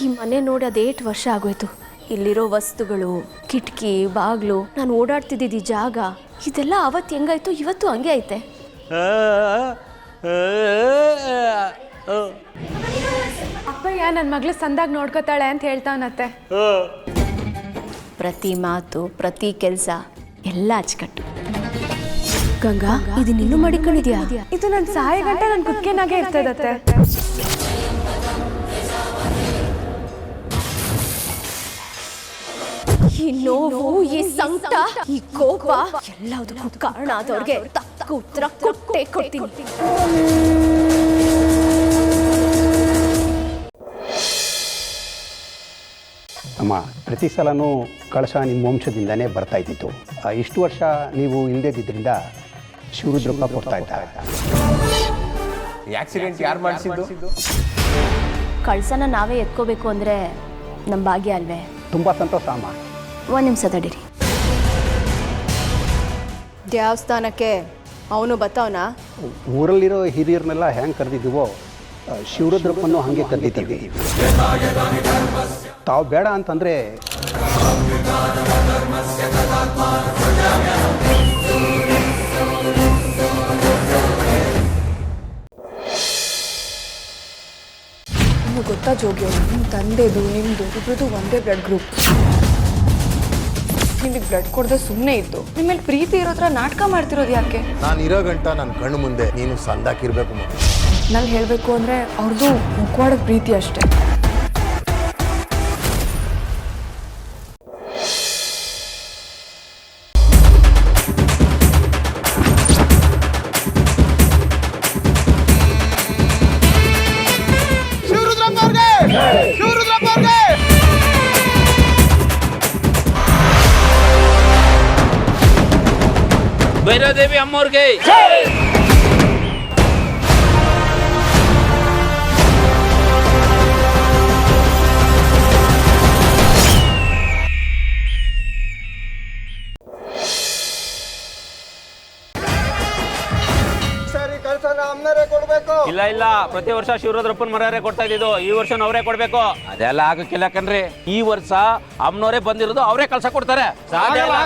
ಈ ಮನೆ ನೋಡಿ ಅದು 8 ವರ್ಷ ಆಗೋಯ್ತು. ಇಲ್ಲಿರೋ ವಸ್ತುಗಳು, ಕಿಟಕಿ, ಬಾಗ್ಲು, ನಾನು ಓಡಾಡ್ತಿದ್ದಿದ್ದು ಈ ಜಾಗ, ಇದೆಲ್ಲ ಅವತ್ತು ಹೆಂಗಾಯ್ತು ಇವತ್ತು ಹಂಗೆ ಐತೆ. ಅಪ್ಪಯ್ಯ ನನ್ನ ಮಗಳು ಸಂದಾಗ ನೋಡ್ಕೋತಾಳೆ ಅಂತ ಹೇಳ್ತಾವನತ್ತೆ. ಪ್ರತಿ ಮಾತು, ಪ್ರತಿ ಕೆಲಸ ಎಲ್ಲ ಅಚ್ಚುಕಟ್ಟು. ಗಂಗಾ, ಇದು ನೀನು ಮಾಡಿಕೊಂಡಿದ್ಯಾ? ಇದು ನನ್ನ ಸಾಯಿ ಗಂಟ ನನ್ನ ಕುತ್ತಿಗೆನಾಗೆ ಇರ್ತದತ್ತೆ. ಈ ನೋವು, ಈ ಸಂಕಟ, ಈ ಕೋಪ ಎಲ್ಲದಕ್ಕೂ ಕಾರಣ ಆದವ್ರಿಗೆ ತಕ್ಕ ಉತ್ತರ ಕೊಟ್ಟೇ ಕೊಡ್ತೀನಿ. ಅಮ್ಮ, ಪ್ರತಿ ಸಲನೂ ಕಳಶ ನಿಮ್ಮ ವಂಶದಿಂದನೇ ಬರ್ತಾ ಇದ್ದಿತ್ತು. ಇಷ್ಟು ವರ್ಷ ನೀವು ಇಲ್ಲದಿದ್ದರಿಂದ ಶಿವರುದ್ರಪ್ಪ ಕೊಡ್ತಾ ಇದ್ದ. ಆಕ್ಸಿಡೆಂಟ್ ಯಾರು ಮಾಡಿಸಿದ್ದು? ಕಳ್ಸನ ನಾವೇ ಎತ್ಕೋಬೇಕು ಅಂದರೆ ನಮ್ಮ ಭಾಗ್ಯ ಅಲ್ವೇ? ತುಂಬ ಸಂತೋಷ ಅಮ್ಮ. ಒಂದು ನಿಮಿಷ ತಡೀರಿ. ದೇವಸ್ಥಾನಕ್ಕೆ ಅವನು ಬತ್ತವನ? ಊರಲ್ಲಿರೋ ಹಿರಿಯರನ್ನೆಲ್ಲ ಹೆಂಗೆ ಕರೆದಿದ್ದೀವೋ ಶಿವರುದ್ರಪ್ಪನ್ನು ಹಾಗೆ ಕರೆದಿದ್ದೀವಿ. ತಾವು ಬೇಡ ಅಂತಂದರೆ ನಿಮಗೆ ಗೊತ್ತಾ ಜೋಗಿ, ನಿಮ್ಮ ತಂದೆದು ನಿಮ್ಮದು ಇಬ್ಬರದು ಒಂದೇ ಬ್ಲಡ್ ಗ್ರೂಪ್. ನಿಮಗೆ ಬ್ಲಡ್ ಕೊಡದೆ ಸುಮ್ಮನೆ ಇದ್ದು ನಿಮ್ಮಲ್ಲಿ ಪ್ರೀತಿ ಇರೋದ್ರ ನಾಟಕ ಮಾಡ್ತಿರೋದು ಯಾಕೆ? ನಾನು ಇರೋ ಗಂಟ ನನ್ನ ಕಣ್ಣು ಮುಂದೆ ನೀನು ಸಂದಾಕಿರ್ಬೇಕು ಮಗ. ನಾನು ಹೇಳಬೇಕು ಅಂದರೆ ಅವ್ರದ್ದು ಮುಖವಾಡದ ಪ್ರೀತಿ ಅಷ್ಟೇ. ಭೈರದೇವಿ ಅಮ್ಮವ್ರಿಗೆ ಇಲ್ಲ ಇಲ್ಲ, ಪ್ರತಿ ವರ್ಷ ಶಿವರುದ್ರಪ್ಪನ ಮರವರೇ ಕೊಡ್ತಾ ಇದ್ದಿದ್ದು, ಈ ವರ್ಷ ಅವರೇ ಕೊಡ್ಬೇಕು. ಅದೆಲ್ಲ ಆಗಕ್ಕಿಲ್ಲ ಕಣ್ರಿ. ಈ ವರ್ಷ ಅಮ್ಮನವರೇ ಬಂದಿರೋದು ಅವರೇ ಕಳ್ಸ ಕೊಡ್ತಾರೆ. ಸಾಧ್ಯ ಇಲ್ಲ.